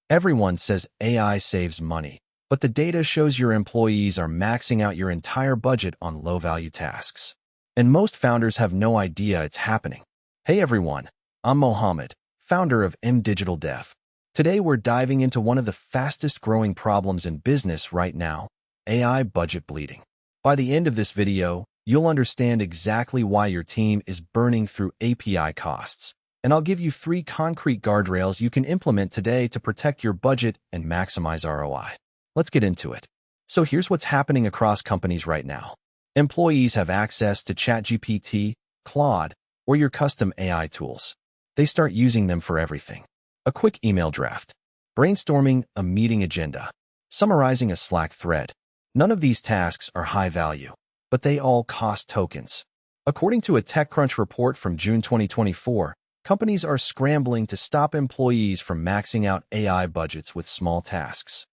Everyone says AI saves money, but the data shows your employees are maxing out your entire budget on low-value tasks. And most founders have no idea it's happening. Hey everyone, I'm Mohammed, founder of MDigitalDev. Today we're diving into one of the fastest-growing problems in business right now, AI budget bleeding. By the end of this video, you'll understand exactly why your team is burning through API costs. And I'll give you 3 concrete guardrails you can implement today to protect your budget and maximize ROI. Let's get into it. So here's what's happening across companies right now. Employees have access to ChatGPT, Claude, or your custom AI tools. They start using them for everything. A quick email draft, brainstorming a meeting agenda, summarizing a Slack thread. None of these tasks are high value, but they all cost tokens. According to a TechCrunch report from June 2024, companies are scrambling to stop employees from maxing out AI budgets with small tasks.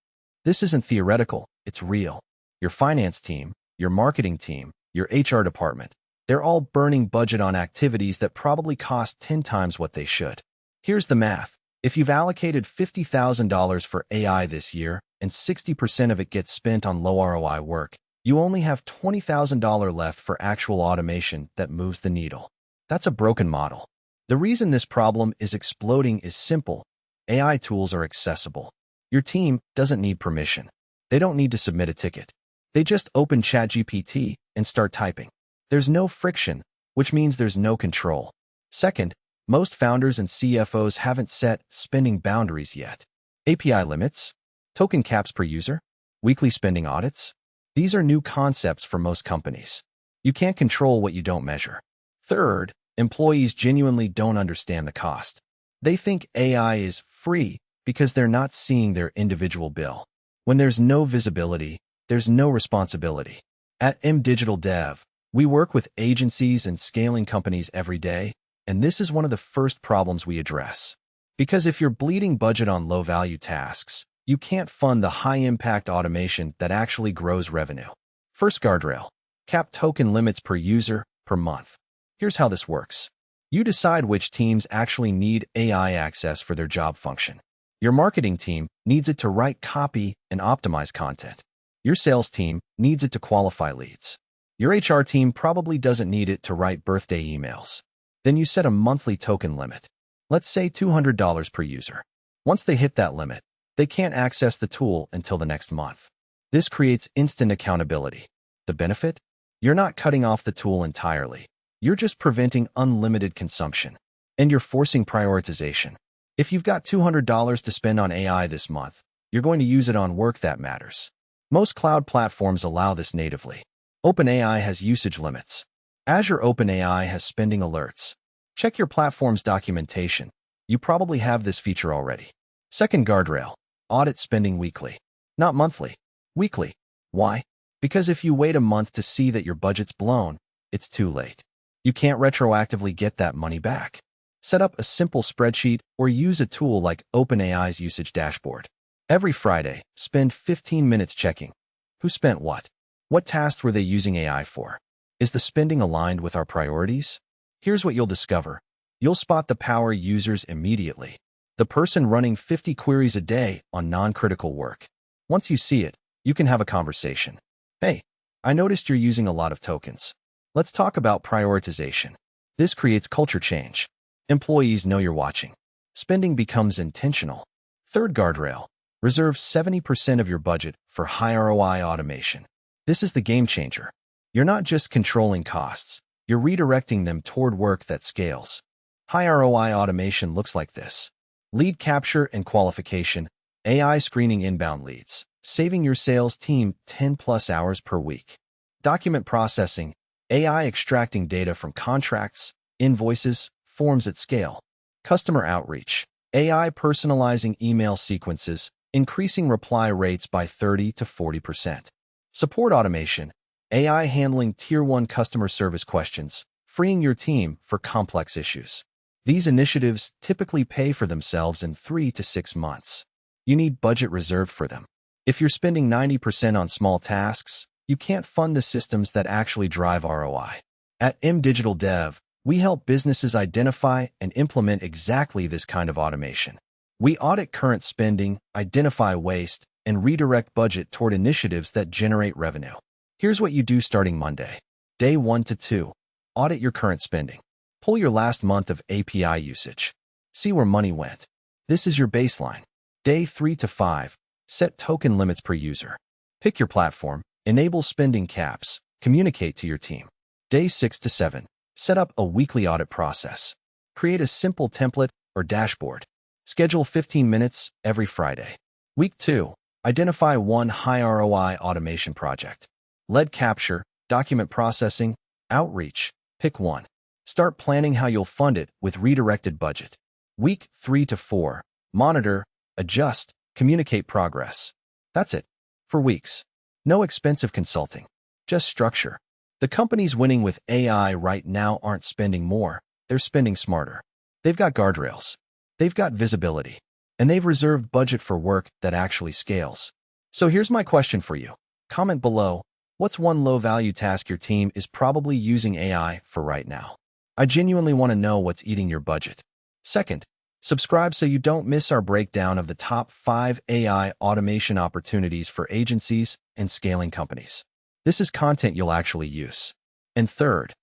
This isn't theoretical, it's real. Your finance team, your marketing team, your HR department, they're all burning budget on activities that probably cost 10 times what they should. Here's the math. If you've allocated $50,000 for AI this year and 60% of it gets spent on low ROI work, you only have $20,000 left for actual automation that moves the needle. That's a broken model. The reason this problem is exploding is simple. AI tools are accessible. Your team doesn't need permission. They don't need to submit a ticket. They just open ChatGPT and start typing. There's no friction, which means there's no control. Second, most founders and CFOs haven't set spending boundaries yet. API limits, token caps per user, weekly spending audits. These are new concepts for most companies. You can't control what you don't measure. Third, employees genuinely don't understand the cost. They think AI is free because they're not seeing their individual bill. When there's no visibility, there's no responsibility. At MDigitalDev, we work with agencies and scaling companies every day, and this is one of the first problems we address. Because if you're bleeding budget on low-value tasks, you can't fund the high-impact automation that actually grows revenue. First guardrail, cap token limits per user per month. Here's how this works. You decide which teams actually need AI access for their job function. Your marketing team needs it to write copy and optimize content. Your sales team needs it to qualify leads. Your HR team probably doesn't need it to write birthday emails. Then you set a monthly token limit. Let's say $200 per user. Once they hit that limit, they can't access the tool until the next month. This creates instant accountability. The benefit? You're not cutting off the tool entirely. You're just preventing unlimited consumption. And you're forcing prioritization. If you've got $200 to spend on AI this month, you're going to use it on work that matters. Most cloud platforms allow this natively. OpenAI has usage limits. Azure OpenAI has spending alerts. Check your platform's documentation. You probably have this feature already. Second guardrail, audit spending weekly. Not monthly, weekly. Why? Because if you wait a month to see that your budget's blown, it's too late. You can't retroactively get that money back. Set up a simple spreadsheet or use a tool like OpenAI's usage dashboard. Every Friday, spend 15 minutes checking. Who spent what? What tasks were they using AI for? Is the spending aligned with our priorities? Here's what you'll discover. You'll spot the power users immediately. The person running 50 queries a day on non-critical work. Once you see it, you can have a conversation. Hey, I noticed you're using a lot of tokens. Let's talk about prioritization. This creates culture change. Employees know you're watching. Spending becomes intentional. Third guardrail, reserve 70% of your budget for high ROI automation. This is the game changer. You're not just controlling costs, you're redirecting them toward work that scales. High ROI automation looks like this. Lead capture and qualification, AI screening inbound leads, saving your sales team 10+ hours per week. Document processing, AI extracting data from contracts, invoices, forms at scale. Customer outreach, AI personalizing email sequences, increasing reply rates by 30 to 40%. Support automation, AI handling Tier 1 customer service questions, freeing your team for complex issues. These initiatives typically pay for themselves in 3 to 6 months. You need budget reserved for them. If you're spending 90% on small tasks, you can't fund the systems that actually drive ROI. At MDigitalDev, we help businesses identify and implement exactly this kind of automation. We audit current spending, identify waste, and redirect budget toward initiatives that generate revenue. Here's what you do starting Monday. Day 1 to 2. Audit your current spending. Pull your last month of API usage. See where money went. This is your baseline. Day 3 to 5. Set token limits per user. Pick your platform. Enable spending caps. Communicate to your team. Day 6 to 7. Set up a weekly audit process. Create a simple template or dashboard. Schedule 15 minutes every Friday. Week 2. Identify one high ROI automation project. Lead capture, document processing, outreach. Pick one. Start planning how you'll fund it with redirected budget. Week 3 to 4. Monitor, adjust, communicate progress. That's it. For weeks. No expensive consulting. Just structure. The companies winning with AI right now aren't spending more, they're spending smarter. They've got guardrails. They've got visibility. And they've reserved budget for work that actually scales. So here's my question for you. Comment below, what's one low-value task your team is probably using AI for right now? I genuinely want to know what's eating your budget. Second, subscribe so you don't miss our breakdown of the top 5 AI automation opportunities for agencies and scaling companies. This is content you'll actually use. And third,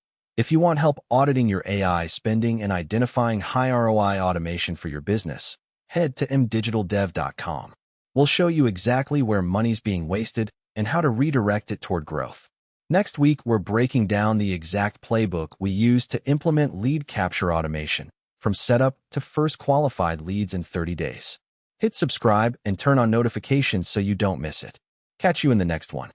if you want help auditing your AI spending and identifying high ROI automation for your business, head to MDigitalDev.com. We'll show you exactly where money's being wasted and how to redirect it toward growth. Next week, we're breaking down the exact playbook we use to implement lead capture automation, from setup to first qualified leads in 30 days. Hit subscribe and turn on notifications so you don't miss it. Catch you in the next one.